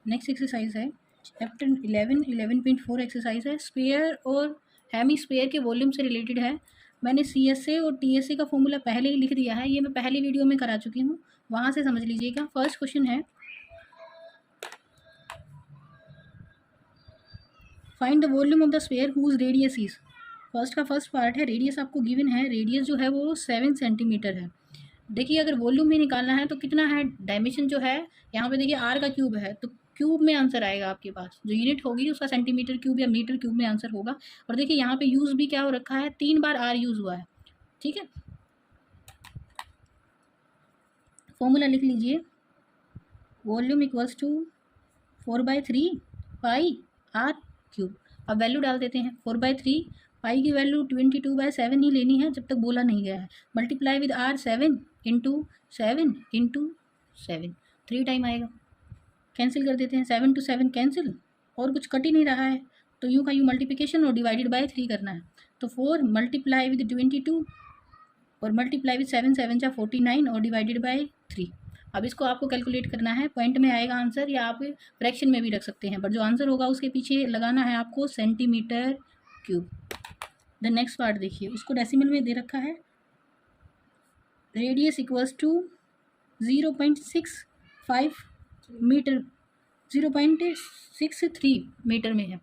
Next exercise है chapter 11.4 exercise है, sphere और हेमी स्फीयर के वॉल्यूम से रिलेटेड है। मैंने CSA और TSA का फॉर्मूला पहले ही लिख दिया है, ये मैं पहली वीडियो में करा चुकी हूँ, वहाँ से समझ लीजिएगा। फर्स्ट क्वेश्चन है, find the volume of the sphere whose radius is. First का फर्स्ट पार्ट है, रेडियस आपको गिवन है, रेडियस जो है वो 7 सेंटीमीटर है। देखिए अगर वॉल्यूम में निकालना है तो कितना है, डायमेंशन जो है यहाँ पे देखिए R का क्यूब है, तो क्यूब में आंसर आएगा आपके पास, जो यूनिट होगी उसका सेंटीमीटर क्यूब या मीटर क्यूब में आंसर होगा। और देखिए यहाँ पे यूज़ भी क्या हो रखा है, 3 बार R यूज़ हुआ है, ठीक है। फॉर्मूला लिख लीजिए, volume equals to 4/3 pi R cube. अब वैल्यू डाल देते हैं, 4/3 पाई की वैल्यू 22/7 ही लेनी है जब तक बोला नहीं गया है, multiply with R 7 into 7 into 7, 3 time आएगा। कैंसिल कर देते हैं, 7 to 7 कैंसिल, और कुछ कट ही नहीं रहा है, तो यूँ का यूँ मल्टीप्लिकेशन और डिवाइडेड बाय 3 करना है। तो 4 मल्टीप्लाई विद 22 और मल्टीप्लाई विद 7 7 जा 49 और डिवाइडेड बाय 3। अब इसको आपको कैलकुलेट करना है, पॉइंट में आएगा आंसर या आप फ्रैक्शन में भी रख सकते हैं, बट जो आंसर होगा उसके पीछे लगाना है आपको centimetre cube. The next part देखिए, उसको डेसिमल में दे रखा है, radius equals to 0.65 metre, 0.63 metre में है,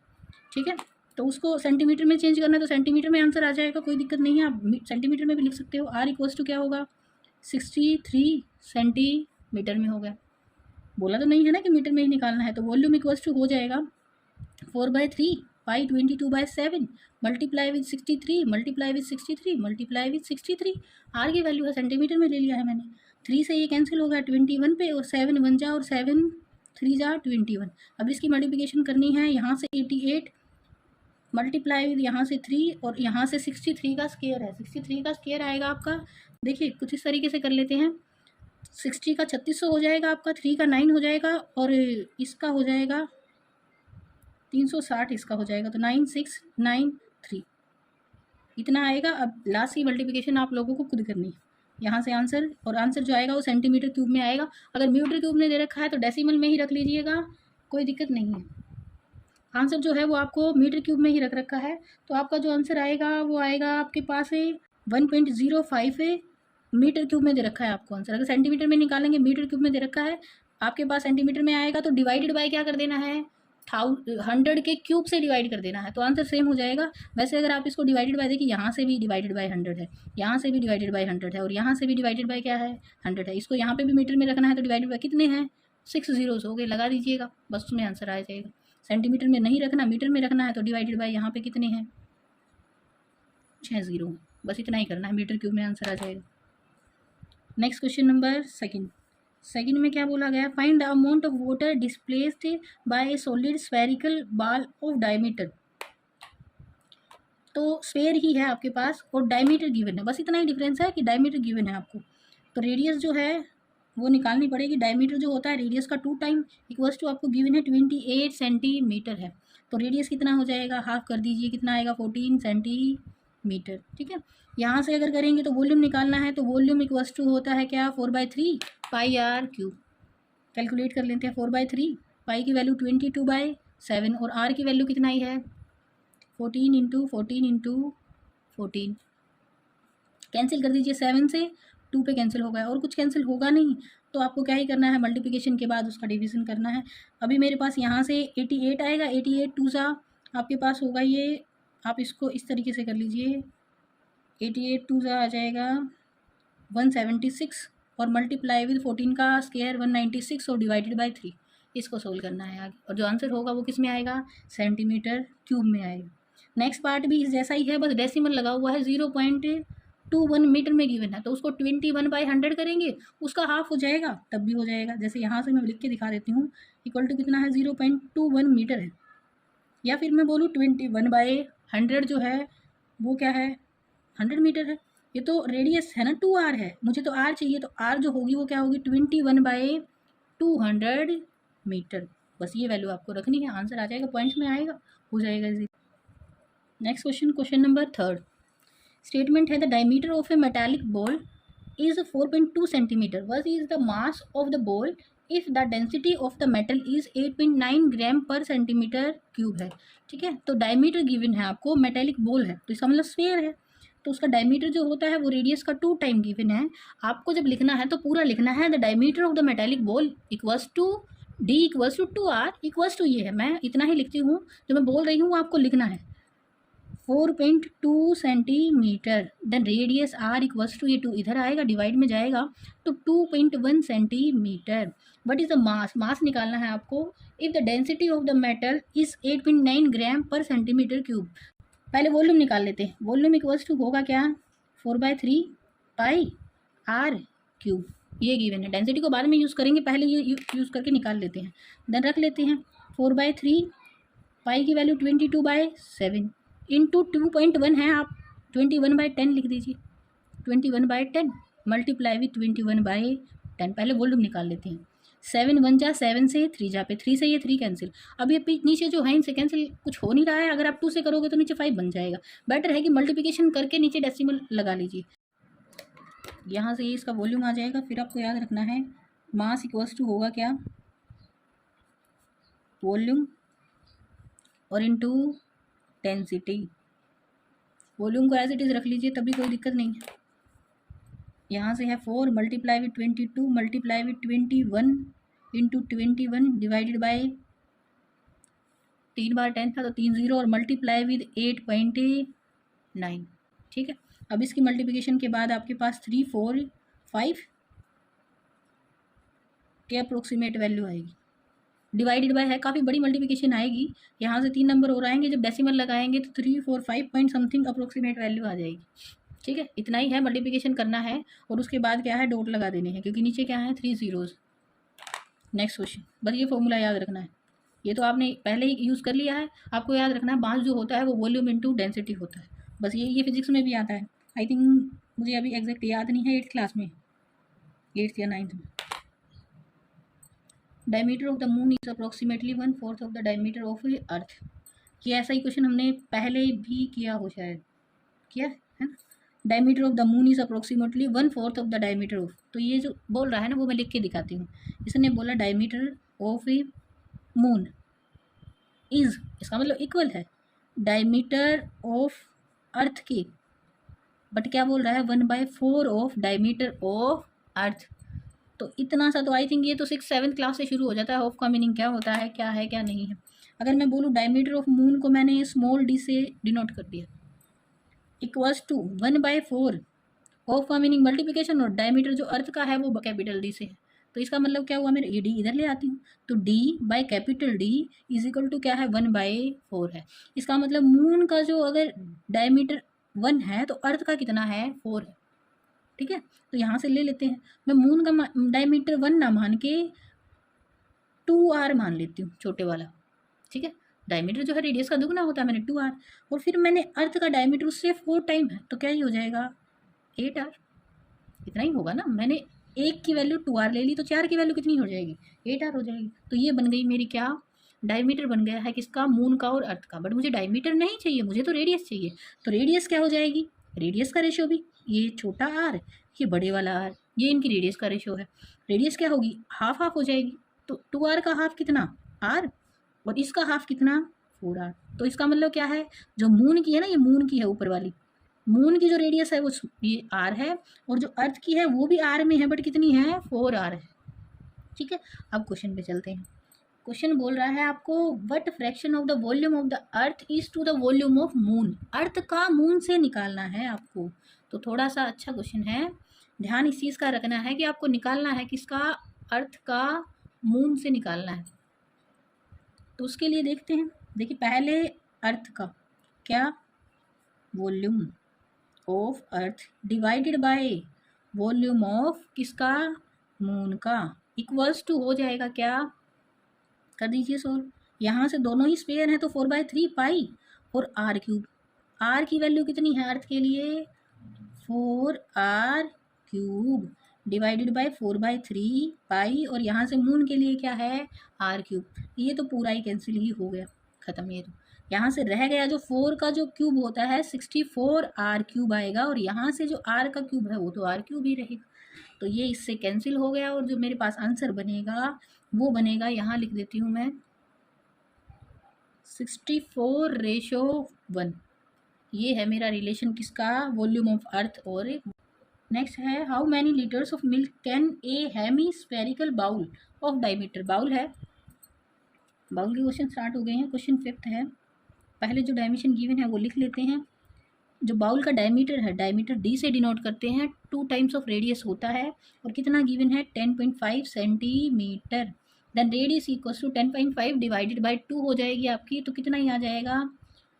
ठीक है। तो उसको सेंटीमीटर में चेंज करना है तो सेंटीमीटर में आंसर आ जाएगा, कोई दिक्कत नहीं है, आप सेंटीमीटर में भी लिख सकते हो। R इक्वल्स टू क्या होगा, 63 सेंटीमीटर में हो गया, बोला तो नहीं है ना कि मीटर में ही निकालना है। तो वॉल्यूम इक्वल्स टू हो जाएगा 4/3 पाई 22/7 multiply with 63 multiply with 63 multiply with 63। R की वैल्यू है, सेंटीमीटर में ले लिया है मैंने, 3 से ये कैंसिल हो गया 21 पे, और 7 1 जा और 7 3 जा 21। अब इसकी मल्टीप्लिकेशन करनी है, यहाँ से 88 मल्टीप्लाई विद यहाँ से 3 और यहाँ से 63 का स्क्वायर है, 63 का स्क्वायर आएगा आपका। देखिए कुछ इस तरीके से कर लेते हैं, 60 का 3600 हो जाएगा आपका, 3 का 9 हो जाएगा, और इसका हो जाएगा 360, इसका हो जाएगा, तो 9693 इतना आएगा। अब लास्ट की मल्टीप्लिकेशन आप लोगों को खुद करनी है, यहाँ से आंसर, और आंसर जो आएगा वो सेंटीमीटर क्यूब में आएगा। अगर मीटर क्यूब ने दे रखा है तो डेसिमल में ही रख लीजिएगा, कोई दिक्कत नहीं है। आंसर जो है वो आपको मीटर क्यूब में ही रख रखा है, तो आपका जो आंसर आएगा वो आएगा आपके पास है 1.05 मीटर क्यूब में दे रखा है आपको आंसर। अगर सेंटीमीटर में निकालेंगे, मीटर क्यूब में दे रखा है आपके पास, सेंटीमीटर में आएगा तो डिवाइडेड बाय क्या कर देना है, 100 के क्यूब से डिवाइड कर देना है, तो आंसर सेम हो जाएगा। वैसे अगर आप इसको डिवाइडेड बाय देखिए, यहाँ से भी डिवाइडेड बाय 100 है, यहाँ से भी डिवाइडेड बाय 100 है, और यहाँ से भी डिवाइडेड बाय क्या है, 100 है। इसको यहाँ पे भी मीटर में रखना है तो डिवाइडेड बाय कितने हैं, 6 zeros हो गए, लगा दीजिएगा, बस उसमें आंसर आ जाएगा। सेंटीमीटर में नहीं रखना, मीटर में रखना है तो डिवाइडेड बाय यहाँ पे कितने हैं, 6 0, बस इतना ही करना है, मीटर क्यूब में आंसर आ जाएगा। नेक्स्ट क्वेश्चन नंबर सेकंड में क्या बोला गया, find the amount of water displaced by A solid spherical ball of diameter. तो स्फेयर ही है आपके पास और डायमीटर गिवन है, बस इतना ही डिफरेंस है कि डायमीटर गिवन है आपको। तो रेडियस जो है वो निकालनी पड़ेगी, डायमीटर जो होता है रेडियस का 2 टाइम, इक्वल्स टू आपको गिवन है 28 सेंटीमीटर है, तो रेडियस कितना हो जाएगा, हाफ कर दीजिए, कितना आएगा 14 सेंटीमीटर, ठीक है। यहाँ से अगर करेंगे तो वॉल्यूम निकालना है, तो वॉल्यूम इक्वल्स टू होता है क्या, 4/3 पाई R क्यूब। कैलकुलेट कर लेते हैं, 4/3 पाई की वैल्यू 22/7 और R की वैल्यू कितना ही है, 14 इंटू 14 इंटू 14। कैंसिल कर दीजिए, 7 से 2 पे कैंसिल हो गया, और कुछ कैंसिल होगा नहीं, तो आपको क्या ही करना है, मल्टीप्लिकेशन के बाद उसका डिवीज़न करना है। अभी मेरे पास यहाँ से 88 आएगा, 88 2 सा आपके पास होगा ये, आप इसको इस तरीके से कर लीजिए, 88 2 सा आ जाएगा 176 और मल्टीप्लाई विद 14 का स्क्वायर 196 और डिवाइडेड बाय 3, इसको सोल्व करना है आगे, और जो आंसर होगा वो किस में आएगा, सेंटीमीटर क्यूब में आएगा। नेक्स्ट पार्ट भी जैसा ही है, बस डेसिमल लगा हुआ है, 0.21 मीटर में गिवन है, तो उसको 21/100 करेंगे, उसका हाफ हो जाएगा, तब भी हो जाएगा। जैसे यहाँ से मैं लिख के दिखा देती हूँ, इक्वल टू कितना है, 0.21 मीटर है, या फिर मैं बोलूँ 21/100 जो है वो क्या है, 100 मीटर है। ये तो रेडियस है ना, 2R है, मुझे तो R चाहिए, तो R जो होगी वो क्या होगी, 21/200 मीटर, बस ये वैल्यू आपको रखनी है, आंसर आ जाएगा, पॉइंट्स में आएगा, हो जाएगा। नेक्स्ट क्वेश्चन नंबर 3 स्टेटमेंट है, the diameter of A metallic ball is 4.2 centimetre, what is the mass of the ball if the density of the metal is 8.9 gram per centimetre cube है। ठीक है, तो diameter given है आपको, metallic ball है तो इसका मतलब स्फीयर है, तो उसका डायमीटर जो होता है वो रेडियस का 2 टाइम गिवन है। आपको जब लिखना है तो पूरा लिखना है, the diameter of the metallic ball equals to D equals to 2r equals to, ये है, मैं इतना ही लिखती हूँ, जो मैं बोल रही हूँ वो आपको लिखना है 4.2 centimetre. Then radius r equals to, ये 2 इधर आएगा डिवाइड में जाएगा तो 2.1 centimetre. What is the mass, mass निकालना है आपको। If the density of the metal is 8.9 gram per centimetre cube. पहले वॉल्यूम निकाल लेते हैं, वॉल्यूम इक्वल्स टू होगा क्या 4/3 पाई r क्यूब, ये गिवन है। डेंसिटी को बाद में यूज़ करेंगे, पहले ये यूज़ करके निकाल लेते हैं। देन रख लेते हैं 4/3 पाई की वैल्यू 22/7 इंटू 2.1 है, आप 21/10 लिख दीजिए, 21/10 मल्टीप्लाई विथ 21/10। पहले वॉल्यूम निकाल लेते हैं, 7 1 जा 7 से 3 जा पे 3 से ये 3 कैंसिल। अब ये नीचे जो है इनसे कैंसिल कुछ हो नहीं रहा है, अगर आप 2 से करोगे तो नीचे 5 बन जाएगा। बेटर है कि मल्टीप्लिकेशन करके नीचे डेसिमल लगा लीजिए। यहाँ से ये इसका वॉल्यूम आ जाएगा। फिर आपको याद रखना है मास इक्वल्स टू होगा क्या, वॉल्यूम और इनटू डेंसिटी। वॉल्यूम को एज इट इज़ रख लीजिए, तभी कोई दिक्कत नहीं है। यहाँ से है 4 multiply with 22 multiply with 21 into 21 divided by 3 बार 10 था तो 3 0 और मल्टीप्लाई विद 8.9। ठीक है, अब इसकी मल्टीप्लिकेशन के बाद आपके पास 3 4 5 के अप्रोक्सीमेट वैल्यू आएगी। डिवाइडेड बाय है, काफ़ी बड़ी मल्टीप्लिकेशन आएगी। यहाँ से 3 नंबर और आएंगे, जब डेसिमल लगाएंगे तो 3 4 5 पॉइंट समथिंग अप्रोक्सीमेट वैल्यू आ जाएगी। ठीक है, इतना ही है, मल्टीप्लिकेशन करना है और उसके बाद क्या है डॉट लगा देने हैं, क्योंकि नीचे क्या है 3 zeros। नेक्स्ट क्वेश्चन, बस ये फॉर्मूला याद रखना है, ये तो आपने पहले ही यूज़ कर लिया है। आपको याद रखना है मास जो होता है वो वॉल्यूम इनटू डेंसिटी होता है, बस ये फिजिक्स में भी आता है। आई थिंक मुझे अभी एग्जैक्ट याद नहीं है, 8th क्लास में, 8th या 9th में। Diameter of the moon is approximately 1/4 of the diameter of earth. ये ऐसा ही क्वेश्चन हमने पहले भी किया हो, शायद किया है ना। Diameter of the moon is approximately 1/4 of the diameter of, तो ये जो बोल रहा है ना वो मैं लिख के दिखाती हूँ। इसने बोला diameter of A moon is, इसका मतलब इक्वल है डायमीटर ऑफ अर्थ के, बट क्या बोल रहा है 1/4 ऑफ डायमीटर ऑफ अर्थ। तो इतना सा तो आई थिंक ये तो 6th 7th क्लास से शुरू हो जाता है। ऑफ का मीनिंग क्या होता है, क्या है क्या नहीं है। अगर मैं बोलूँ डायमीटर ऑफ मून को मैंने स्मॉल डी से डिनोट कर दिया, इक्वल्स टू 1/4 ऑफ का मीनिंग मल्टीप्लिकेशन, और डायमीटर जो अर्थ का है वो कैपिटल डी से है। तो इसका मतलब क्या हुआ, मेरे ये डी इधर ले आती हूँ, तो D by capital D is equal to क्या है 1/4 है। इसका मतलब मून का जो अगर डायमीटर 1 है तो अर्थ का कितना है 4 है। ठीक है, तो यहाँ से ले लेते हैं, मैं मून का डायमीटर 1 ना मान के 2r मान लेती हूँ, छोटे वाला। ठीक है, डायमीटर जो है रेडियस का दुगना होता है, मैंने 2r, और फिर मैंने अर्थ का डायमीटर उससे 4 टाइम है, तो क्या ही हो जाएगा 8r। इतना ही होगा ना, मैंने 1 की वैल्यू 2r ले ली तो 4 की वैल्यू कितनी हो जाएगी 8r हो जाएगी। तो ये बन गई मेरी क्या, डायमीटर बन गया है किसका, मून का और अर्थ का। बट मुझे डायमीटर नहीं चाहिए, मुझे तो रेडियस चाहिए। तो रेडियस क्या हो जाएगी, रेडियस का रेशो भी, ये छोटा r ये बड़े वाला r, ये इनकी रेडियस का रेशो है। रेडियस क्या होगी, हाफ हाफ हो जाएगी, तो 2r का हाफ कितना r, और इसका हाफ कितना 4r। तो इसका मतलब क्या है, जो मून की है ना, ये मून की है ऊपर वाली, मून की जो रेडियस है वो ये r है, और जो अर्थ की है वो भी r में है, बट कितनी है 4r है। ठीक है, अब क्वेश्चन पे चलते हैं। क्वेश्चन बोल रहा है आपको what fraction of the volume of the earth is to the volume of moon. Earth का मून से निकालना है आपको, तो थोड़ा सा अच्छा क्वेश्चन है, ध्यान इस चीज़ का रखना है कि आपको निकालना है किसका, अर्थ का मून से निकालना है। तो उसके लिए देखते हैं, देखिए पहले अर्थ का क्या, volume of earth divided by volume of किसका, मून का, इक्वल्स टू हो जाएगा क्या, कर दीजिए सोल्व। यहाँ से दोनों ही स्पेयर हैं तो 4/3 पाई और r³ r की वैल्यू कितनी है अर्थ के लिए 4r³ डिवाइडेड बाय 4/3 पाई, और यहाँ से मून के लिए क्या है r³। ये तो पूरा ही कैंसिल ही हो गया, ख़त्म। ये तो यहाँ से रह गया, जो 4 का जो क्यूब होता है 64 r³ आएगा, और यहाँ से जो r का क्यूब है वो तो r³ ही रहेगा। तो ये इससे कैंसिल हो गया और जो मेरे पास आंसर बनेगा वो बनेगा, यहाँ लिख देती हूँ मैं 64:1। ये है मेरा रिलेशन किसका, वॉल्यूम ऑफ अर्थ। और नेक्स्ट है how many litres of milk can a hemispherical bowl of diameter. Bowl है, बाउल के क्वेश्चन स्टार्ट हो गए हैं। क्वेश्चन 5 है, पहले जो डायमेंशन गिवन है वो लिख लेते हैं। जो बाउल का डायमीटर है, डायमीटर डी से डिनोट करते हैं, 2 टाइम्स ऑफ रेडियस होता है। और कितना गिवन है, 10.5 centimetre. Then radius equals to 10.5 divided by 2 हो जाएगी आपकी, तो कितना ही आ जाएगा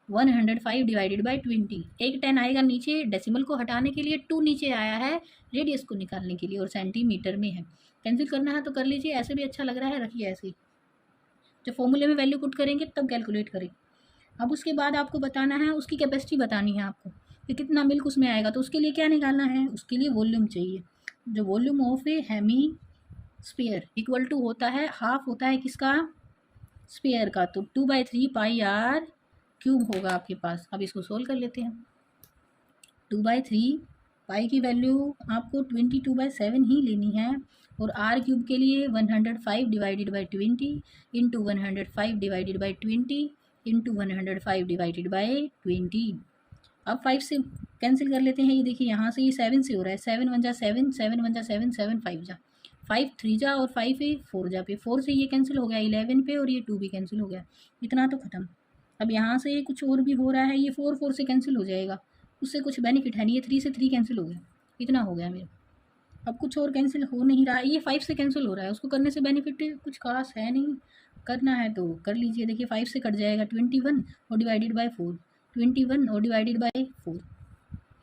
105 डिवाइडेड बाई 20। एक 10 आएगा नीचे, डेसिमल को हटाने के लिए 2 नीचे आया है, रेडियस को निकालने के लिए, और सेंटीमीटर में है। कैंसिल करना है तो कर लीजिए, ऐसे भी अच्छा लग रहा है, रखिए ऐसे ही। जब फॉर्मूले में वैल्यू पुट करेंगे तब कैलकुलेट करें। अब उसके बाद आपको बताना है, उसकी कैपेसिटी बतानी है आपको कि कितना मिल्क उसमें आएगा। तो उसके लिए क्या निकालना है, उसके लिए वॉल्यूम चाहिए। जो volume of a hemisphere equal to होता है, हाफ होता है किसका, स्फीयर का, तो 2/3 पाई आर क्यूब होगा आपके पास। अब इसको सोल्व कर लेते हैं। 2/3 पाई की वैल्यू आपको 22/7 ही लेनी है, और आर क्यूब के लिए 105 divided by 20 into 105 divided by 20 into 105 divided by 20। अब 5 से कैंसिल कर लेते हैं। ये देखिए यहाँ से ये 7 से हो रहा है, 7 1 जा 7, 7 1 जा 7, 7 5 जा 5, 3 जा और 5 है 4 जा पे, 4 से ये कैंसिल हो गया 11 पे, और ये 2 भी कैंसिल हो गया। इतना तो ख़त्म। अब यहाँ से कुछ और भी हो रहा है, ये 4 4 से कैंसिल हो जाएगा, उससे कुछ बेनिफिट है नहीं। ये 3 से 3 कैंसिल हो गया, इतना हो गया मेरा। अब कुछ और कैंसिल हो नहीं रहा है, ये 5 से कैंसिल हो रहा है, उसको करने से बेनिफिट कुछ खास है नहीं। करना है तो कर लीजिए। देखिए 5 से कट जाएगा 21 और डिवाइडेड बाई 4, 21 और डिवाइडेड बाई 4,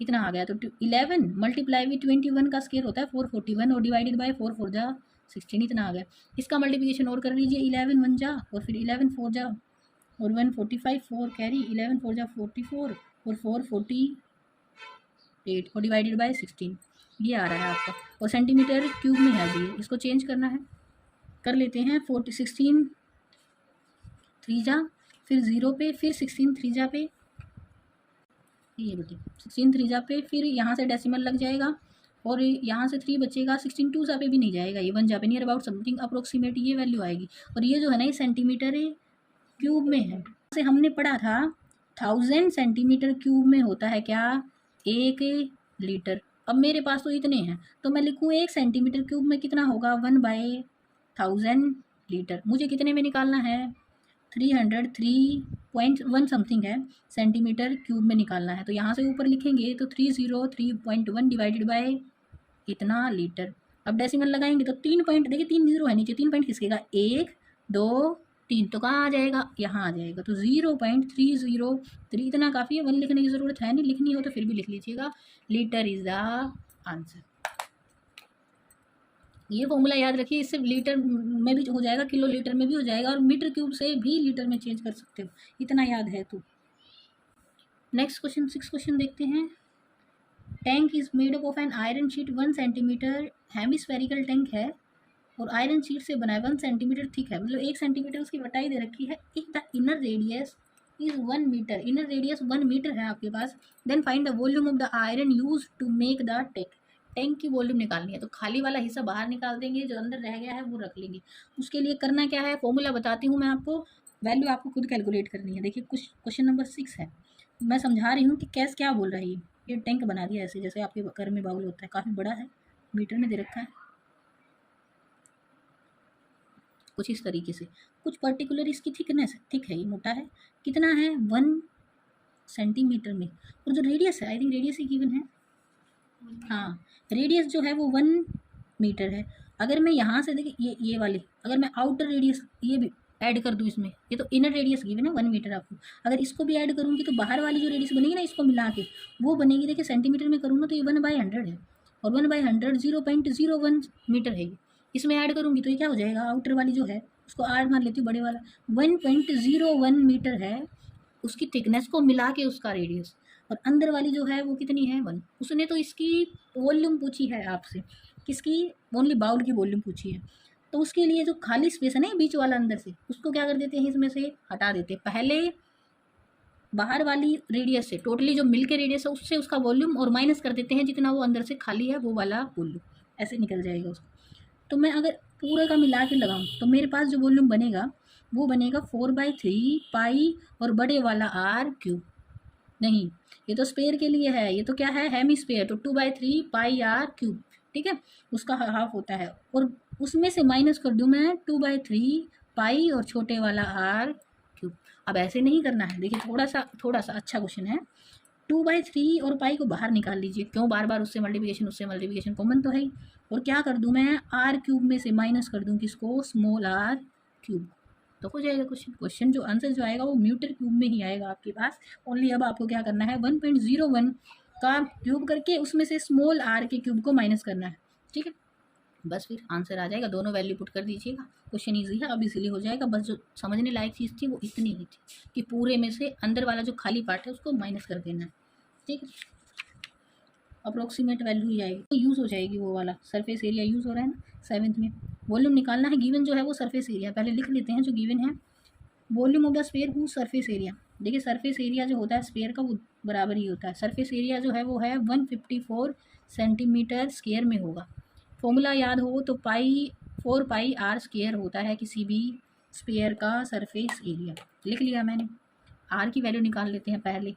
इतना आ गया। तो 11 मल्टीप्लाई विथ 21 का स्केयर होता है 441, और डिवाइडेड बाई 4 4 जा 16, इतना आ गया। इसका मल्टीप्लिकेशन और कर लीजिए, 11 1 जा और फिर 11 4 जा और 145, 4 कैरी, 11 4 जा 44 और 4 48 और डिवाइडेड बाई 16, ये आ रहा है आपका। और सेंटीमीटर क्यूब में है जी, इसको चेंज करना है, कर लेते हैं। 16 3 जा, फिर 0 पे, फिर 16 3 जा पे, ये बेटे 16 3 जा पे, फिर यहाँ से डेसिमल लग जाएगा और यहाँ से 3 बचेगा, 16 2 जा पे भी नहीं जाएगा, ये 1 जा पे, नियर अबाउट समथिंग अप्रोक्सीमेट ये वैल्यू आएगी। और ये जो है ना, ये सेंटीमीटर क्यूब में है। से हमने पढ़ा था 1000 सेंटीमीटर क्यूब में होता है क्या, 1 लीटर। अब मेरे पास तो इतने हैं, तो मैं लिखूँ 1 सेंटीमीटर क्यूब में कितना होगा, 1/1000 लीटर। मुझे कितने में निकालना है, 303.1 समथिंग है, सेंटीमीटर क्यूब में निकालना है। तो यहाँ से ऊपर लिखेंगे तो 303.1 डिवाइडेड बाय इतना लीटर। अब डेसिमल लगाएंगे तो 3 पॉइंट, देखिए 3 जीरो है नीचे, 3 पॉइंट किसकेगा, 1 2 3, तो कहाँ आ जाएगा, यहाँ आ जाएगा। तो 0.303, इतना काफ़ी है, 1 लिखने की ज़रूरत है नहीं, लिखनी हो तो फिर भी लिख लीजिएगा। Litre is the answer. ये फॉर्मूला याद रखिए, इससे लीटर में भी हो जाएगा, किलो लीटर में भी हो जाएगा, और मीटर क्यूब से भी लीटर में चेंज कर सकते हो, इतना याद है तो। नेक्स्ट क्वेश्चन 6 क्वेश्चन देखते हैं। Tank is made up of an iron sheet 1 centimetre, hemispherical tank है और आयरन शीट से बना है, 1 सेंटीमीटर थिक है, मतलब 1 सेंटीमीटर उसकी मोटाई दे रखी है। If the inner radius is 1 metre, inner radius 1 metre है आपके पास, then find the volume of the iron use to make the tank. Tank की वॉल्यूम निकालनी है, तो खाली वाला हिस्सा बाहर निकाल देंगे, जो अंदर रह गया है वो रख लेंगे। उसके लिए करना क्या है, फॉर्मूला बताती हूँ मैं आपको, वैल्यू आपको खुद कैलकुलेट करनी है। देखिए कुछ क्वेश्चन नंबर 6 है, मैं समझा रही हूँ कि कैस क्या बोल रही है। ये टैंक बना दिया ऐसे, जैसे आपके घर में बाउल होता है, काफ़ी बड़ा है, मीटर में दे रखा है कुछ इस तरीके से, कुछ पर्टिकुलर इसकी थिकनेस थिक है, ये मोटा है, कितना है 1 सेंटीमीटर में। और जो रेडियस है, I think radius he given है, हाँ रेडियस जो है वो 1 मीटर है। अगर मैं यहाँ से देखिए ये वाली, अगर मैं आउटर रेडियस ये भी ऐड कर दूँ इसमें, ये तो इनर रेडियस गिवन है 1 मीटर आपको, अगर इसको भी ऐड करूँगी तो बाहर वाली जो रेडियस बनेगी ना, इसको मिला के वो बनेगी, देखिए सेंटीमीटर में करूँगा तो ये 1/100 है, और 1/100 0.01 मीटर है। इसमें ऐड करूँगी तो ये क्या हो जाएगा, आउटर वाली जो है उसको आर मान लेती हूँ, बड़े वाला 1.01 मीटर है उसकी थिकनेस को मिला के उसका रेडियस, और अंदर वाली जो है वो कितनी है 1। उसने तो इसकी वॉल्यूम पूछी है आपसे, किसकी, ओनली बाउल की वॉल्यूम पूछी है। तो उसके लिए जो खाली स्पेस है ना बीच वाला अंदर से, उसको क्या कर देते हैं, इसमें से हटा देते हैं। पहले बाहर वाली रेडियस से, टोटली जो मिल के रेडियस है उससे उसका वॉल्यूम, और माइनस कर देते हैं जितना वो अंदर से खाली है वो वाला वॉल्यूम। ऐसे निकल जाएगा उसको। तो मैं अगर पूरा का मिला के लगाऊँ तो मेरे पास जो वॉल्यूम बनेगा वो बनेगा 4/3 पाई और बड़े वाला आर क्यूब। नहीं, ये तो स्पेयर के लिए है, ये तो क्या है, हेमी स्पेयर, तो 2/3 पाई आर क्यूब, ठीक है, उसका हाफ होता है। और उसमें से माइनस कर दूँ मैं 2/3 पाई और छोटे वाला आर क्यूब। अब ऐसे नहीं करना है, देखिए थोड़ा सा अच्छा क्वेश्चन है। 2/3 और पाई को बाहर निकाल लीजिए, क्यों बार बार उससे मल्टीप्लिकेशन कॉमन तो है ही। और क्या कर दूं मैं, आर क्यूब में से माइनस कर दूं किसको, स्मॉल आर क्यूब, तो हो जाएगा क्वेश्चन जो आंसर जो आएगा वो मीटर क्यूब में ही आएगा आपके पास। ओनली अब आपको क्या करना है, 1.01 का क्यूब करके उसमें से स्मॉल आर के क्यूब को माइनस करना है, ठीक है, बस फिर आंसर आ जाएगा। दोनों वैल्यू पुट कर दीजिएगा, क्वेश्चन ईजी है, अब इजीली हो जाएगा। बस जो समझने लायक चीज़ थी वो इतनी ही थी कि पूरे में से अंदर वाला जो खाली पार्ट है उसको माइनस कर देना है, ठीक है। अप्रोक्सीमेट वैल्यू ही आएगी, यूज़ हो जाएगी वो वाला सरफेस एरिया यूज़ हो रहा है ना 7th में। वॉल्यूम निकालना है, गिवन जो है वो सरफेस एरिया, पहले लिख लेते हैं जो गिवन है। Volume of the sphere who surface area, देखिए सरफेस एरिया जो होता है स्फीयर का वो बराबर ही होता है, सरफेस एरिया जो है वो है 154 सेंटीमीटर स्क्वायर में होगा। फॉर्मूला याद हो तो 4 पाई आर स्क्वायर होता है किसी भी स्फीयर का सरफेस एरिया, लिख लिया मैंने। आर की वैल्यू निकाल लेते हैं पहले,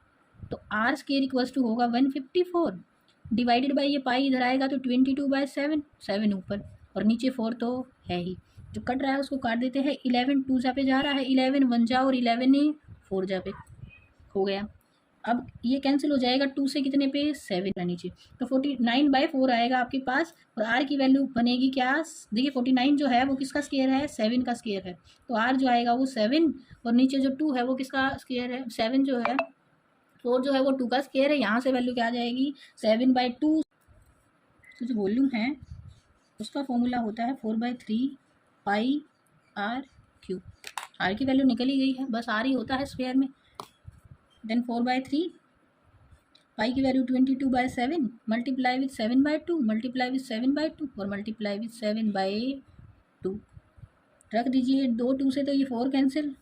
तो आर स्क्वायर इक्वल्स टू होगा 154 डिवाइडेड बाई, ये पाई इधर आएगा तो 22/7, 7 ऊपर और नीचे 4 तो है ही, जो कट रहा है उसको काट देते हैं। 11 2 जा पे जा रहा है, 11 1 जा और 11 4 जा पे हो गया। अब ये कैंसिल हो जाएगा, 2 से कितने पे 7 का नीचे, तो 49/4 आएगा आपके पास। और आर की वैल्यू बनेगी क्या, देखिए 49 जो है वो किसका स्क्वायर है, 7 का स्क्वायर है, तो आर जो आएगा वो 7 और नीचे जो 2 है वो किसका स्क्वायर है, 7 जो है, 4 जो है वो 2 का स्क्वायर है। यहाँ से वैल्यू क्या आ जाएगी 7/2। तो जो वॉल्यूम है उसका फॉर्मूला होता है 4/3 पाई आर क्यूब। आर की वैल्यू निकल ही गई है, बस आर ही होता है स्क्वायर में। देन 4/3 पाई की value 22/7 multiply with 7/2 multiply with 7/2 और मल्टीप्लाई विथ 7/2 रख दीजिए। 2 2 से तो ये 4 कैंसिल,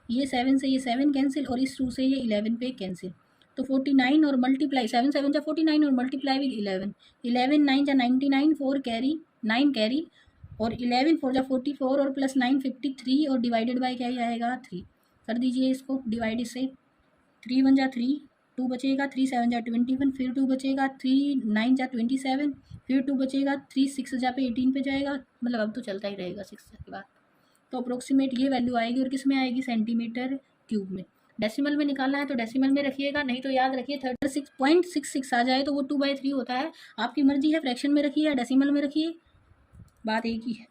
ये 7 से ये 7 कैंसिल और इस 2 से ये 11 पे कैंसिल, तो 49 और मल्टीप्लाई 7 7 जा 49 और मल्टीप्लाई विद 11, 11 9 जा 99, 4 कैरी 9 कैरी और 11 4 जा 44 और प्लस 9 53 और डिवाइडेड बाय क्या ही आएगा 3। कर दीजिए इसको डिवाइड इससे, 3 1 जा 3, 2 बचेगा, 3 7 जा 21, फिर 2 बचेगा, 3 9 जा 27, फिर 2 बचेगा, 3 6 जा पे 18 पे जाएगा, मतलब अब तो चलता ही रहेगा 6 के बाद। तो अप्रोक्सीमेट ये वैल्यू आएगी और किस में आएगी, सेंटीमीटर क्यूब में। डेसिमल में निकालना है तो डेसिमल में रखिएगा, नहीं तो याद रखिए 36.66 आ जाए तो वो 2/3 होता है। आपकी मर्जी है, फ्रैक्शन में रखिए या डेसिमल में रखिए, बात एक ही है।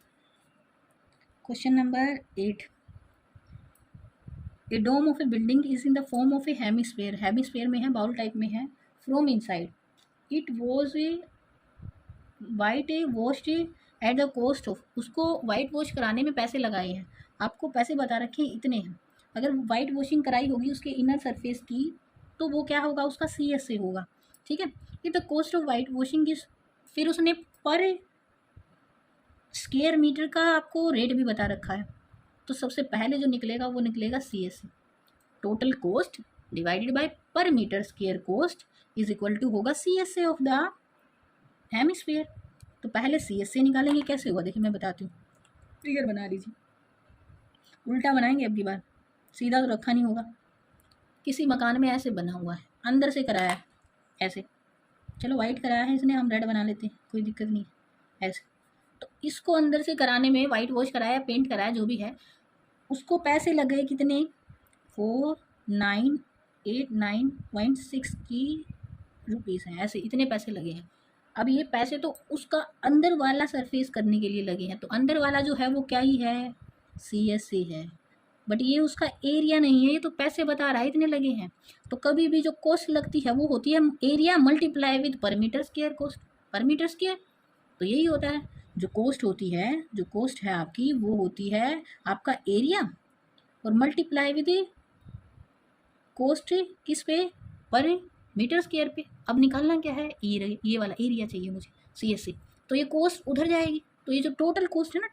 Question number 8, a dome of a building is in the form of a hemisphere, hemisphere में है, बाउल टाइप में है। From inside it was a white a washed at the cost of, उसको वाइट वॉश कराने में पैसे लगाए हैं, आपको पैसे बता रखे हैं इतने हैं। अगर वाइट वॉशिंग कराई होगी उसके इनर सरफेस की तो वो क्या होगा, उसका CS से होगा, ठीक है। ये the cost of white washing is, फिर उसने पर स्क्वायर मीटर का आपको रेट भी बता रखा है, तो सबसे पहले जो निकलेगा वो निकलेगा CS से। Total cost divided by per metre square cost is equal to होगा CS से ऑफ द हेमिस्फीयर। तो पहले CS से निकालेंगे, कैसे होगा देखिए मैं बताती हूँ। फिगर बना लीजिए, उल्टा बनाएंगे अब की बार, सीधा तो रखा नहीं होगा। किसी मकान में ऐसे बना हुआ है, अंदर से कराया है ऐसे, चलो वाइट कराया है इसने, हम रेड बना लेते हैं, कोई दिक्कत नहीं ऐसे। तो इसको अंदर से कराने में वाइट वॉश कराया, पेंट कराया, जो भी है, उसको पैसे लग गए कितने 4989.60 रुपीज़ हैं, ऐसे इतने पैसे लगे हैं। अब ये पैसे तो उसका अंदर वाला सरफेस करने के लिए लगे हैं, तो अंदर वाला जो है वो क्या ही है, CS से है, बट ये उसका एरिया नहीं है, ये तो पैसे बता रहा है इतने लगे हैं। तो कभी भी जो कॉस्ट लगती है वो होती है एरिया मल्टीप्लाई विद पर मीटर स्क्वायर कॉस्ट, पर मीटर स्क्वायर, तो यही होता है। जो कॉस्ट होती है, जो कॉस्ट है आपकी वो होती है आपका एरिया और मल्टीप्लाई विद कॉस्ट किस पे, पर मीटर स्क्वायर पे। अब निकालना क्या है, ये वाला एरिया चाहिए मुझे CS से, तो ये कॉस्ट उधर जाएगी, तो ये जो टोटल कॉस्ट है ना,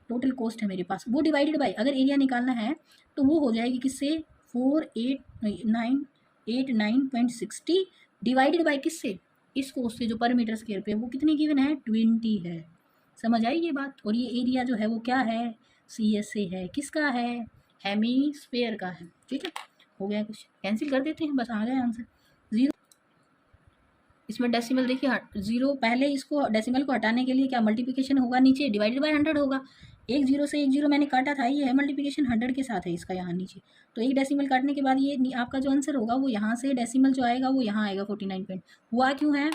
टोटल कॉस्ट है मेरे पास, वो डिवाइडेड बाय, अगर एरिया निकालना है तो वो हो जाएगी किससे 4889.60 डिवाइडेड बाय किससे, इसको उससे जो पर मीटर स्क्वायर पे वो कितनी गिवन है, 20 है। समझ आई ये बात। और ये एरिया जो है वो क्या है, CSA है, किसका है, हेमीस्फेयर का है। ठीक है, हो गया, कुछ कैंसिल कर देते हैं, बस आ गया आंसर 0। इसमें डेसिमल देखिए 0, पहले इसको डेसिमल को हटाने के लिए क्या मल्टीप्लिकेशन होगा, नीचे डिवाइडेड बाय 100 होगा। एक जीरो से एक जीरो मैंने काटा था, ये है मल्टीप्लिकेशन 100 के साथ है इसका यहाँ नीचे। तो एक डेसिमल काटने के बाद ये आपका जो आंसर होगा वो यहाँ से डेसिमल जो आएगा वो यहाँ आएगा 49 पॉइंट। हुआ क्यों है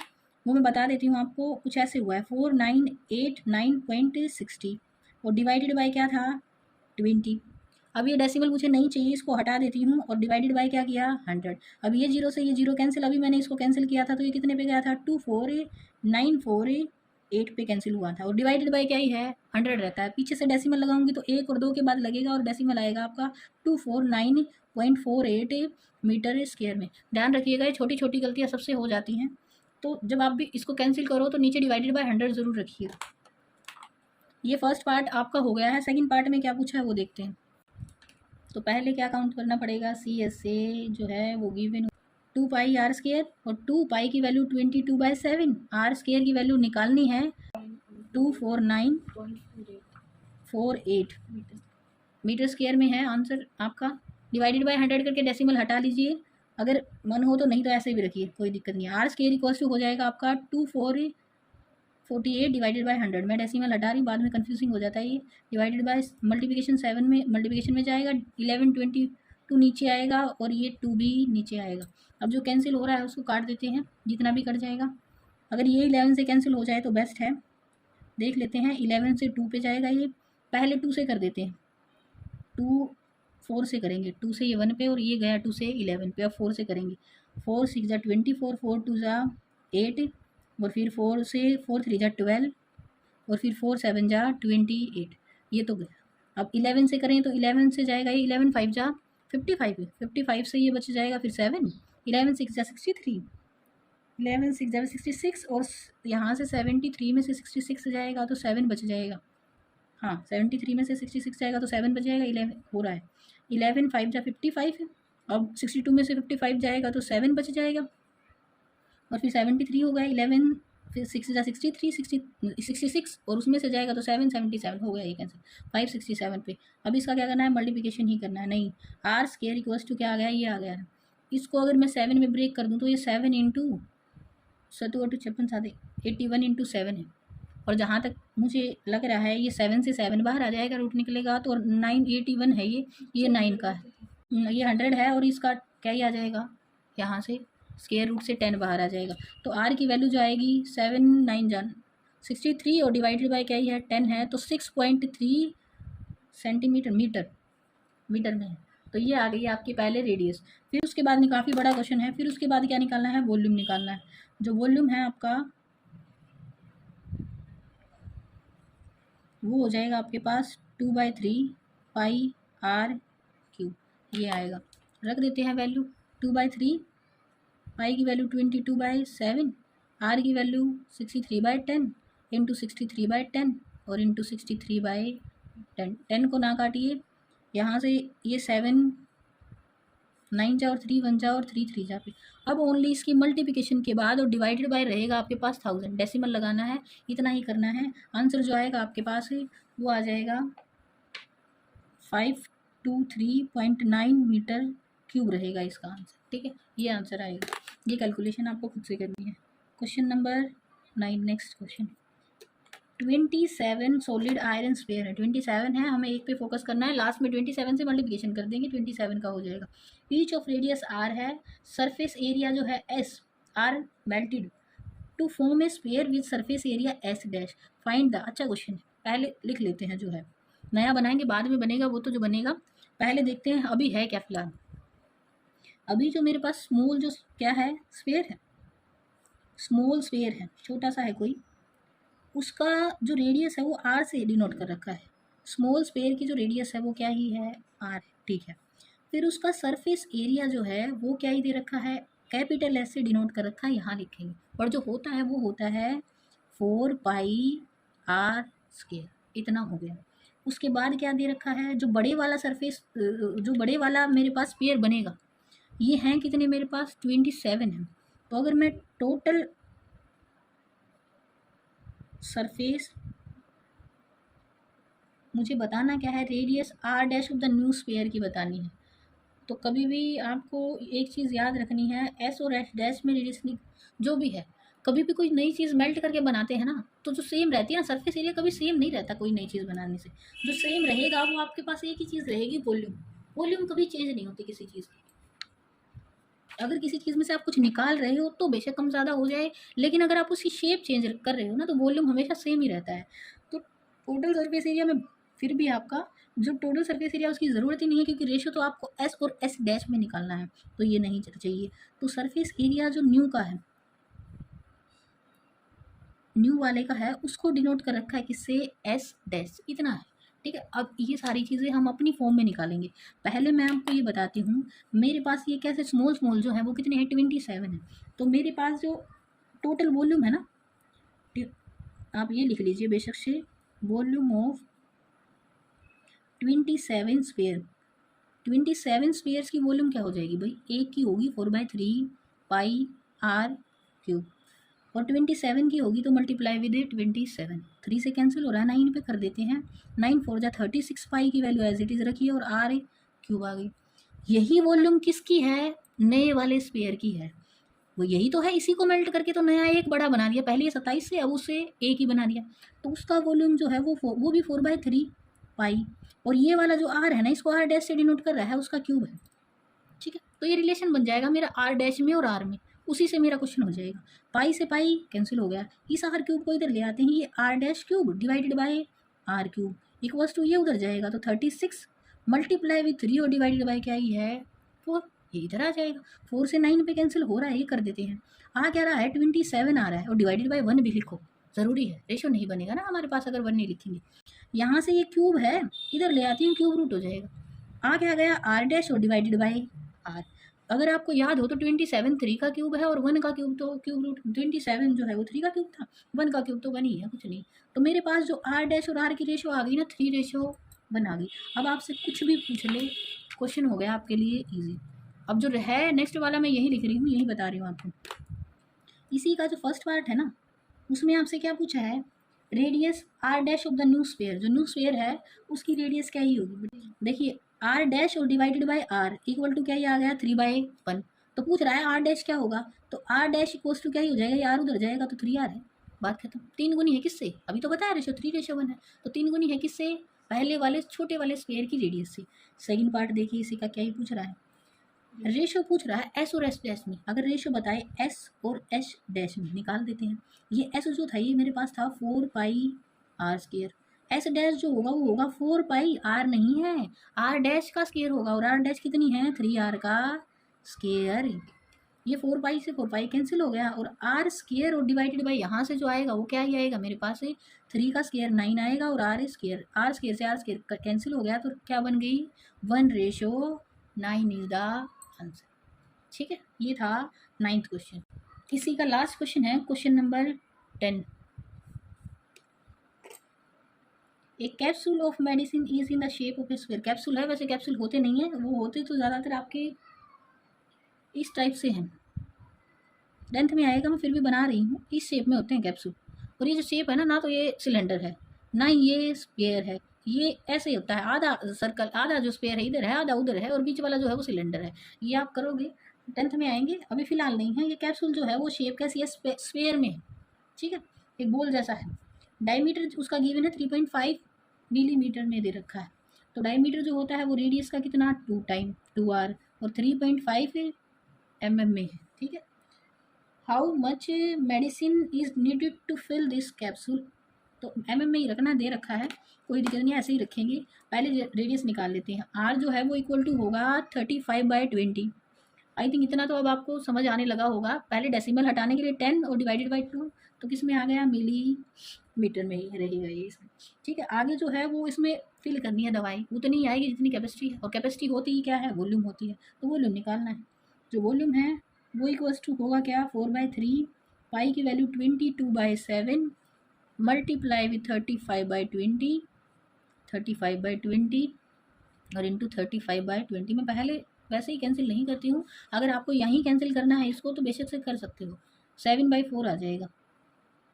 वो मैं बता देती हूँ आपको। कुछ ऐसे हुआ है 4989.60 और डिवाइडेड बाय क्या था 20। अब ये डेसिमल मुझे नहीं चाहिए, इसको हटा देती हूँ और डिवाइडेड बाय क्या किया 100। अब ये जीरो से ये जीरो कैंसिल, अभी मैंने इसको कैंसिल किया था तो ये कितने पे गया था 24948 पे कैंसिल हुआ था। और डिवाइडेड बाय क्या ही है 100 रहता है, पीछे से डेसिमल लगाऊंगी तो 1 और 2 के बाद लगेगा और डेसिमल आएगा आपका 249.48 मीटर स्क्वायर में। ध्यान रखिएगा ये छोटी छोटी गलतियाँ सबसे हो जाती हैं, तो जब आप भी इसको कैंसिल करो तो नीचे डिवाइडेड बाय 100 ज़रूर रखिएगा। ये फर्स्ट पार्ट आपका हो गया है। सेकंड पार्ट में क्या पूछा है वो देखते हैं। तो पहले क्या काउंट करना पड़ेगा, CSA जो है वो गिवन 2 पाई आर स्क्वायर और 2 पाई की वैल्यू 22/7, आर स्क्वायर की वैल्यू निकालनी है 249.48 मीटर स्क्वायर में है आंसर आपका। डिवाइडेड बाय 100 करके डेसिमल हटा लीजिए, अगर मन हो तो, नहीं तो ऐसे भी रखिए, कोई दिक्कत नहीं है। आर स्क्वायर इक्वल्स टू हो जाएगा आपका 248 डिवाइडेड बाय 100। मैं डेसिमल हटा रही हूँ, बाद में कन्फ्यूजिंग हो जाता है ये। डिवाइडेड बाय मल्टीप्लिकेशन 7 में मल्टीप्लिकेशन में जाएगा, 1122 नीचे आएगा और ये 2 भी नीचे आएगा। अब जो कैंसिल हो रहा है उसको काट देते हैं, जितना भी कट जाएगा। अगर ये 11 से कैंसिल हो जाए तो बेस्ट है, देख लेते हैं। 11 से 2 पे जाएगा, ये पहले 2 से कर देते हैं, 2 4 से करेंगे, 2 से ये 1 पे और ये गया 2 से 11 पे। अब 4 से करेंगे, 4 6 जा 24, 4 2 जा 8 और फिर 4 से 4 3 जा 12 और फिर 4 7 जा 28, ये तो गया। अब 11 से करें तो 11 से जाएगा ये 11 5 जा 55, 55 से ये बच जाएगा फिर 7, 11 6 जा 63, 11 6 जा 66 और यहाँ से 73 में से 66 जाएगा तो 7 बच जाएगा। हाँ 73 में से 66 जाएगा तो 7 बच जाएगा, 11 हो रहा है। 11 5 जा 55 है, अब 62 में से 55 जाएगा तो 7 बच जाएगा और फिर 73 हो गया। 11 फिर 6 जा 63, 66 और उसमें से जाएगा तो 7 77 हो गया ये कैंसिल, 567 पे। अब इसका क्या करना है, मल्टीप्लिकेशन ही करना है। नहीं, आर स्क्वायर इक्वल्स टू क्या आ गया, ये आ गया है। इसको अगर मैं 7 में ब्रेक कर दूँ तो ये 7 इंटू 7 56 7 81 इंटू 7 है। और जहाँ तक मुझे लग रहा है ये 7 से 7 बाहर आ जाएगा, रूट निकलेगा तो 981 है ये 9 का है, ये 100 है और इसका क्या ही आ जाएगा, यहाँ से स्क्वायर रूट से 10 बाहर आ जाएगा। तो आर की वैल्यू जो आएगी 7 9 जान 63 और डिवाइडेड बाय क्या ही है 10 है, तो 6.3 सेंटीमीटर मीटर में है। तो ये आ गई आपकी पहले रेडियस। फिर उसके बाद काफ़ी बड़ा क्वेश्चन है, फिर उसके बाद क्या निकालना है, वॉल्यूम निकालना है। जो वॉल्यूम है आपका वो हो जाएगा आपके पास 2/3 पाई आर क्यूब, ये आएगा। रख देते हैं वैल्यू, 2/3 पाई की वैल्यू 22/7, आर की वैल्यू 63/10 इंटू 63/10 और इंटू 63/10। 10 को ना काटिए, यहाँ से ये 7 9 जा और 3 1 जा और 3 3 जा पे। अब ओनली इसकी मल्टीप्लिकेशन के बाद और डिवाइडेड बाय रहेगा आपके पास 1000, डेसिमल लगाना है, इतना ही करना है। आंसर जो आएगा आपके पास है वो आ जाएगा 523.9 मीटर क्यूब रहेगा इसका आंसर। ठीक है, ये आंसर आएगा। ये कैलकुलेशन आपको खुद से करनी है। Question number 9, next question. 27 solid iron sphere है, 27 है, हमें एक पे फोकस करना है। लास्ट में 27 से मल्टीप्लिकेशन कर देंगे, 27 का हो जाएगा। ईच ऑफ रेडियस आर है, सरफेस एरिया जो है S are melted to form a sphere with surface area S dash, find the. अच्छा क्वेश्चन है, पहले लिख लेते हैं, जो है नया बनाएंगे बाद में बनेगा वो, तो जो बनेगा पहले देखते हैं अभी है क्या फिलहाल। अभी जो मेरे पास स्मॉल जो क्या है स्फीयर है, स्मॉल स्फीयर है, छोटा सा है कोई, उसका जो रेडियस है वो आर से डिनोट कर रखा है। स्मॉल स्फीयर की जो रेडियस है वो क्या ही है, आर है। ठीक है, फिर उसका सरफेस एरिया जो है वो क्या ही दे रखा है, कैपिटल एस से डिनोट कर रखा है, यहाँ लिखेंगे। और जो होता है वो होता है 4 पाई आर स्क्वायर, इतना हो गया। उसके बाद क्या दे रखा है, जो बड़े वाला सरफेस, जो बड़े वाला मेरे पास स्फीयर बनेगा, ये हैं कितने मेरे पास 27 है। तो अगर मैं टोटल सरफेस, मुझे बताना क्या है, radius R dash of the new sphere की बतानी है। तो कभी भी आपको एक चीज़ याद रखनी है, एस और एस डैश में रेडियस जो भी है, कभी भी कोई नई चीज़ मेल्ट करके बनाते हैं ना, तो जो सेम रहती है ना, सरफेस एरिया कभी सेम नहीं रहता कोई नई चीज़ बनाने से। जो सेम रहेगा वो आपके पास एक ही चीज़ रहेगी, वॉल्यूम। वॉल्यूम कभी चेंज नहीं होती किसी चीज़ की। अगर किसी चीज़ में से आप कुछ निकाल रहे हो तो बेशक कम ज़्यादा हो जाए, लेकिन अगर आप उसकी शेप चेंज कर रहे हो ना, तो वॉल्यूम हमेशा सेम ही रहता है। तो टोटल सरफेस एरिया में फिर भी आपका जो टोटल सरफेस एरिया उसकी ज़रूरत ही नहीं है, क्योंकि रेशियो तो आपको एस और एस डैश में निकालना है, तो ये नहीं चाहिए। तो सरफेस एरिया जो न्यू का है, न्यू वाले का है, उसको डिनोट कर रखा है किससे, एस डैश, इतना है। ठीक है, अब ये सारी चीज़ें हम अपनी फॉर्म में निकालेंगे। पहले मैं आपको ये बताती हूँ, मेरे पास ये कैसे स्मॉल स्मॉल जो है वो कितने हैं, 27 है। तो मेरे पास जो टोटल वॉल्यूम है ना, आप ये लिख लीजिए बेशक से, वॉल्यूम ऑफ 27 स्फीयर। 27 स्फीयर्स की वॉल्यूम क्या हो जाएगी भाई, एक की होगी 4/3 पाई आर क्यूब, और 27 की होगी तो मल्टीप्लाई विद 27, 3 से कैंसिल हो रहा है, 9 पे कर देते हैं, 9 4 जा 36 पाई की वैल्यू एज इट इज़ रखी है, और आर क्यूब आ गई। यही वॉल्यूम किसकी है, नए वाले स्फीयर की है। वो यही तो है, इसी को मेल्ट करके तो नया एक बड़ा बना दिया, पहले ये 27 से, अब उसे एक ही बना दिया, तो उसका वॉल्यूम जो है वो भी 4/3 पाई, और ये वाला जो आर है ना, इसको आर डैश से डिनोट कर रहा है, उसका क्यूब है। ठीक है, तो ये रिलेशन बन जाएगा मेरा आर डैश में और आर में, उसी से मेरा क्वेश्चन हो जाएगा। पाई से पाई कैंसिल हो गया, इस आर क्यूब को इधर ले आते हैं, ये R dash cube divided by R cube equals to ये उधर जाएगा, तो 36 मल्टीप्लाई विथ 3 और डिवाइडेड बाय क्या ही है, 4, ये इधर आ जाएगा। 4 से 9 पे कैंसिल हो रहा है, ये कर देते हैं। आ क्या रहा है, 27 आ रहा है, और डिवाइडेड बाय 1 भी लिखो, ज़रूरी है, रेशो नहीं बनेगा ना हमारे पास अगर 1 नहीं लिखेंगे। यहाँ से ये क्यूब है, इधर ले आती हूँ, क्यूब रूट हो जाएगा। आ क्या गया, आर डैश और डिवाइडेड बाय आर। अगर आपको याद हो तो 27 3 का क्यूब है, और 1 का क्यूब, तो क्यूब रूट 27 जो है वो 3 का क्यूब था, 1 का क्यूब तो 1 ही है, कुछ नहीं। तो मेरे पास जो आर डैश और आर की रेशो आ गई ना, 3:1 आ गई। अब आपसे कुछ भी पूछ ले, क्वेश्चन हो गया आपके लिए ईजी। अब जो है नेक्स्ट वाला मैं यही लिख रही हूँ, यही बता रही हूँ आपको। इसी का जो फर्स्ट पार्ट है ना, उसमें आपसे क्या पूछा है, radius R dash of the new sphere, जो न्यू स्फीयर है उसकी रेडियस क्या ही होगी। देखिए, आर डैश और divided by R equal to क्या ही आ गया, 3/1। तो पूछ रहा है आर डैश क्या होगा, तो आर डैश इक्वल टू क्या ही हो जाएगा, ये आर उधर जाएगा तो 3R है, बात खत्म। 3 गुनी है किससे, अभी तो बताया रेशो 3:1 है, तो 3 गुनी है किससे, पहले वाले छोटे वाले स्फीयर की रेडियस से। सेकंड पार्ट देखिए, इसी का क्या ही पूछ रहा है, रेशो पूछ रहा है एस और एस डैश में। अगर रेशो बताए एस और एस डैश में, निकाल देते हैं। ये एस जो था ये मेरे पास था 4πr², एस डैश जो होगा वो होगा 4πr नहीं है, आर डैश का स्केयर होगा, और आर डैश कितनी है, 3R का स्केयर। ये 4π से 4π कैंसिल हो गया, और आर स्केयर और डिवाइडेड बाई यहाँ से जो आएगा वो क्या ही आएगा, मेरे पास 3 का स्केयर 9 आएगा, और आर स्केयर से आर स्केयर कैंसिल हो गया, तो क्या बन गई, 1:9 इज द आंसर। ठीक है, ये था 9th क्वेश्चन। इसी का लास्ट क्वेश्चन है क्वेश्चन नंबर 10। एक capsule of medicine is in the shape of A square. Capsule है, वैसे कैप्सूल होते नहीं है, वो होते तो ज़्यादातर आपके इस टाइप से हैं, 10th में आएगा, मैं फिर भी बना रही हूँ, इस शेप में होते हैं कैप्सूल। और ये जो शेप है ना तो ये सिलेंडर है, ना ये स्क्वायर है, ये ऐसे ही होता है, आधा सर्कल, आधा जो स्क्वायर है इधर है, आधा उधर है, और बीच वाला जो है वो सिलेंडर है। ये आप करोगे 10th में आएंगे, अभी फिलहाल नहीं है। ये कैप्सूल जो है वो शेप कैसी है, स्क्वायर में है। ठीक है, एक गोल जैसा है। डायमीटर उसका गिवन है 3.5 मिलीमीटर में दे रखा है। तो डायमीटर जो होता है वो रेडियस का कितना, 2 टाइम 2R, और 3.5 mm में है। ठीक है, how much medicine is needed to fill this capsule. तो mm में ही रखना दे रखा है, कोई दिक्कत नहीं, ऐसे ही रखेंगे। पहले रेडियस निकाल लेते हैं। r जो है वो इक्वल टू होगा 35/20। आई थिंक इतना तो अब आपको समझ आने लगा होगा। पहले डेसिमल हटाने के लिए 10 और डिवाइडेड बाई 2, तो किस में आ गया, मिलीमीटर में ही रहेगा ये इसमें। ठीक है, आगे जो है वो इसमें फिल करनी है दवाई, उतनी ही आएगी जितनी कैपेसिटी है, और कैपेसिटी होती ही क्या है, वॉल्यूम होती है, तो वॉल्यूम निकालना है। जो वॉल्यूम है वो इक्वल्स टू होगा क्या, 4/3, पाई की वैल्यू 22/7 मल्टीप्लाई विथ 35/20, 35/20 और इंटू 35/20। मैं पहले वैसे ही कैंसिल नहीं करती हूँ, अगर आपको यहीं कैंसिल करना है इसको तो बेशक से कर सकते हो, 7/4 आ जाएगा।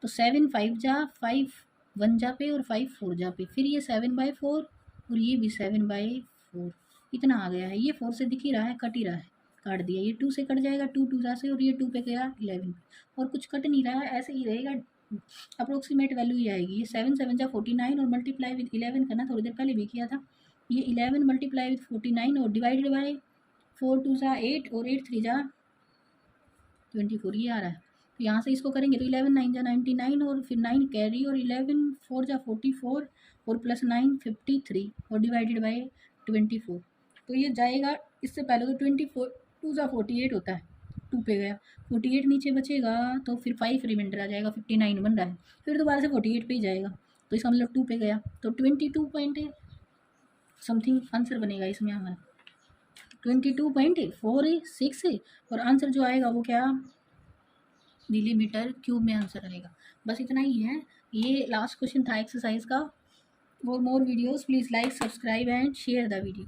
तो 7 5 जा 5 1 जा पे और 5 4 जा पे, फिर ये 7/4 और ये भी 7/4, इतना आ गया है। ये 4 से दिख ही रहा है, कट ही रहा है, काट दिया। ये 2 से कट जाएगा, 2 2 जा से, और ये 2 पे गया 11, और कुछ कट नहीं रहा है, ऐसे ही रहेगा। अप्रोक्सीमेट वैल्यू ही आएगी। ये 7 7 जा 49 और मल्टीप्लाई विद 11 करना, थोड़ी देर पहले भी किया था। ये 11 मल्टीप्लाई विद 49 और डिवाइडेड बाई 4 2 जा 8 और 8 3 जा 24, ये आ रहा है। तो यहाँ से इसको करेंगे तो 11 9 जा 99 और फिर 9 कैरी और 11 4 जा 44 और प्लस 9 53 और डिवाइडेड बाई 24। तो ये जाएगा, इससे पहले तो 24 2 जा 48 होता है, 2 पे गया, 48 नीचे बचेगा, तो फिर 5 रिमाइंडर आ जाएगा, 59 बन रहा है, फिर दोबारा से 48 पे ही जाएगा, तो इसका मतलब 2 पे गया, तो 22 पॉइंट समथिंग आंसर बनेगा इसमें हमारा 22.46 और आंसर जो आएगा वो क्या, मिलीमीटर क्यूब में आंसर आएगा। बस इतना ही है, ये लास्ट क्वेश्चन था एक्सरसाइज का। For more videos please like subscribe and share the video.